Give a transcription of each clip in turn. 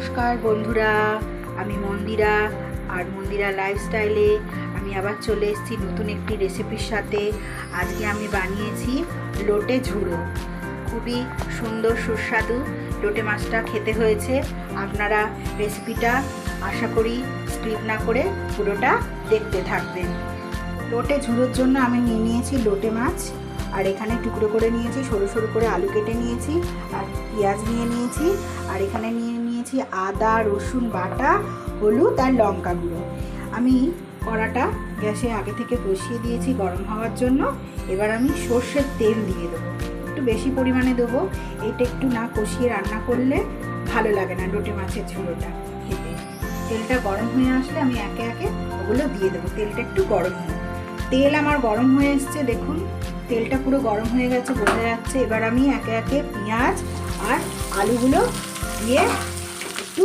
নমস্কার বন্ধুরা, আমি মন্দিরা আর মন্দিরা লাইফস্টাইলে আমি আবার চলে এসেছি নতুন একটি রেসিপির সাথে। আজকে আমি বানিয়েছি লোটে ঝুড়ো। খুবই সুন্দর সুস্বাদু লোটে মাছটা খেতে হয়েছে। আপনারা রেসিপিটা আশা করি স্কিপ না করে পুরোটা দেখতে থাকবেন। লোটে ঝুড়োর জন্য আমি নিয়েছি লোটে মাছ, আর এখানে টুকরো করে নিয়েছি, সরু সরু করে আলু কেটে নিয়েছি, আর পেঁয়াজ নিয়েছি, আর এখানে নিয়েছি আদা রসুন বাটা, হলুদ আর লঙ্কা গুঁড়ো। আমি কড়াটা গ্যাসে আগে থেকে বসিয়ে দিয়েছি গরম হওয়ার জন্য। এবার আমি সর্ষের তেল দিয়ে দেবো, একটু বেশি পরিমাণে দেবো। এটা একটু না কষিয়ে রান্না করলে ভালো লাগে না লোটে মাছের ঝুড়োটা খেতে। তেলটা গরম হয়ে আসলে আমি একে একে ওগুলো দিয়ে দেবো। তেলটা একটু গরম হবে। তেল আমার গরম হয়ে এসছে, দেখুন তেলটা পুরো গরম হয়ে গেছে, বোঝা যাচ্ছে। এবার আমি একে একে পেঁয়াজ আর আলুগুলো দিয়ে একটু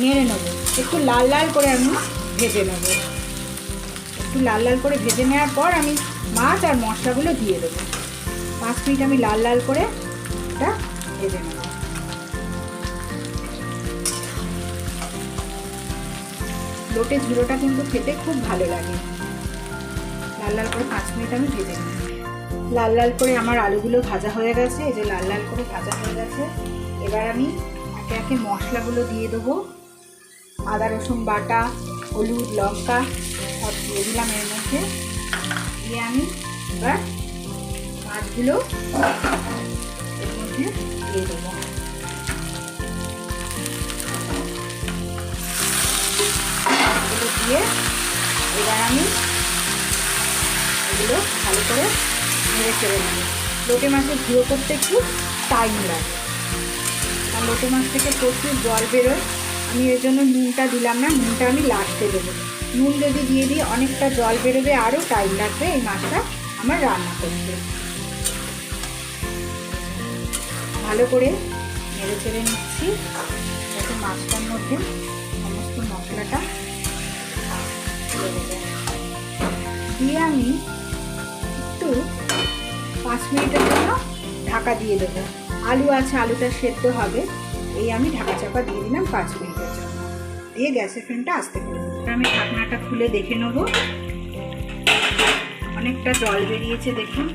নেড়ে নেবো, একটু লাল লাল করে আমি ভেজে নেব। একটু লাল লাল করে ভেজে নেওয়ার পর আমি মাছ আর মশলাগুলো দিয়ে দেবো। 5 মিনিট আমি লাল লাল করে এটা ভেজে নেব। লোটে ঝুড়োটা কিন্তু খেতে খুব ভালো লাগে। লাল লাল করে 5 মিনিট আমি ভেজে নিই। লাল লাল করে আমার আলুগুলো ভাজা হয়ে গেছে, এই যে লাল লাল করে ভাজা হয়ে গেছে। এবার আমি একে একে মশলাগুলো দিয়ে দেবো। আদা রসুন বাটা, হলুদ লঙ্কা সব দিয়ে দিলাম এর মধ্যে। দিয়ে আমি এবার মাছগুলো এর মধ্যে দিয়ে দেবো। মাছগুলো দিয়ে এবার আমি এগুলো ভালো করে নেড়ে চেড়ে নেব। লোটে মাছের ঝুড়ো করতে একটু টাইম লাগে, আর লোটে মাছ থেকে প্রচুর জল বেরোয়। আমি এর জন্য নুনটা দিলাম না, নুনটা আমি লাস্টে দেবো। নুন যদি দিয়ে দিই অনেকটা জল বেরোবে, আরও টাইম লাগবে এই মাছটা আমার রান্না করতে। ভালো করে নেড়ে চেড়ে নিচ্ছি যাতে মাছটার মধ্যে সমস্ত মশলাটা লেগে যায়। দিয়ে আমি একটু 5 মিনিটের জন্য ঢাকা দিয়ে দেবো। আলু আছে, আলুটা সেদ্ধ হবে। এই আমি ঢাকা চাপা দিয়ে দিলাম 5 মিনিটের জন্য। দিয়ে গ্যাসের ফ্লেমটা আস্তে করে দেবো। আমি ঢাকনাটা খুলে দেখে নেব। অনেকটা জল বেরিয়েছে দেখুন।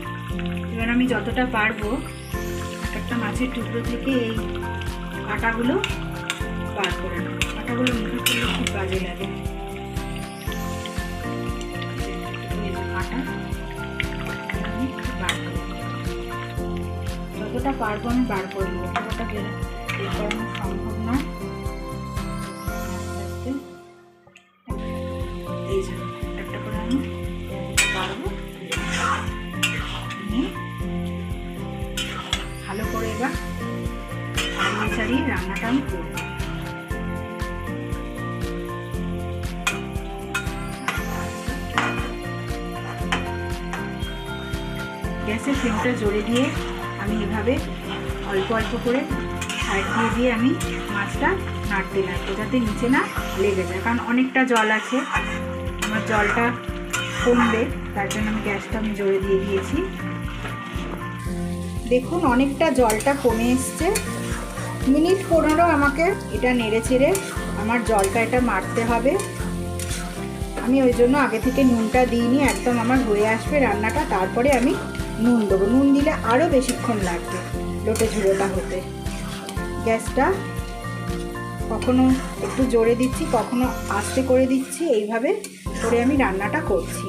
এবার আমি যতটা পারবো একটা মাছের টুকরো থেকে এই কাঁটাগুলো বার করে নেব। কাঁটাগুলো মুখে করলে খুব বাজে লাগে। কাঁটা আমি বার করে যতটা পারবো আমি বার করে নেবো। পুরোটা বের করানো সম্ভব নয়। এই যে একটা করে আমি পারবো। ভালো করে এবার চালিয়ে চালিয়ে রান্নাটা আমি করবো। গ্যাসের ফ্লেমটা জোরে দিয়ে আমি এভাবে অল্প অল্প করে সাইড দিয়ে দিয়ে আমি মাছটা নাড়তে লাগবো যাতে নিচে না লেগে যায়, কারণ অনেকটা জল আছে। আমার জলটা কমবে, তার জন্য আমি গ্যাসটা জোরে দিয়ে দিয়েছি। দেখুন অনেকটা জলটা কমে এসছে। মিনিট 15 আমাকে এটা নেড়ে চেড়ে আমার জলটা এটা মারতে হবে। আমি ওই জন্য আগে থেকে নুনটা দিইনি, একদম আমার হয়ে আসবে রান্নাটা, তারপরে আমি নুন দেবো। নুন দিলে আরও বেশিক্ষণ লাগবে লোটে ঝুড়োটা হতে। গ্যাসটা কখনো একটু জোরে দিচ্ছি, কখনো আস্তে করে দিচ্ছি, এইভাবে করে আমি রান্নাটা করছি,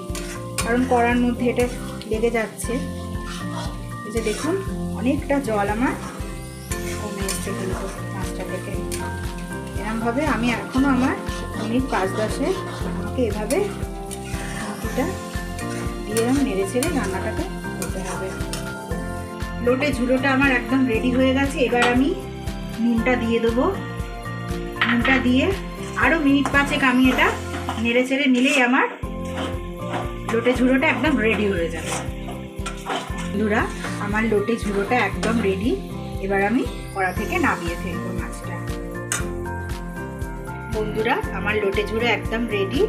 কারণ কড়ার মধ্যে এটা লেগে যাচ্ছে। এই যে দেখুন অনেকটা জল আমার কমে এসছে কিন্তু মাছটা থেকে। এরকমভাবে আমি এখনও আমার মিনিট 5-10 আমাকে এভাবে মাটিটা দিয়ে আমি নেড়ে ছেড়ে রান্নাটাকে করতে হবে। লোটে ঝুড়োটা আমার একদম রেডি হয়ে গেছে। এবার আমি নুনটা দিয়ে দেবো। নুনটা দিয়ে আরও মিনিট 5 আমি এটা নেড়ে ছেড়ে নিলেই আমার লোটে ঝুড়োটা একদম রেডি হয়ে যাবে। বন্ধুরা আমার লোটে ঝুড়োটা একদম রেডি। এবার আমি কড়া থেকে নামিয়ে ফেলবো মাছটা। বন্ধুরা আমার লোটে ঝুড়ো একদম রেডি।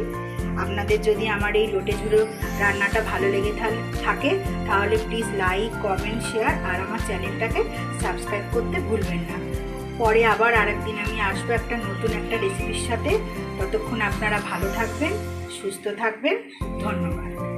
আপনাদের যদি আমার এই লোটে ঝুড়ো রান্নাটা ভালো লেগে থাকে তাহলে প্লিজ লাইক কমেন্ট শেয়ার আর আমার চ্যানেলটাকে সাবস্ক্রাইব করতে ভুলবেন না। পরে আবার আরেকদিন আমি আসবো একটা নতুন একটা রেসিপির সাথে। ততক্ষণ আপনারা ভালো থাকবেন, সুস্থ থাকবেন। ধন্যবাদ।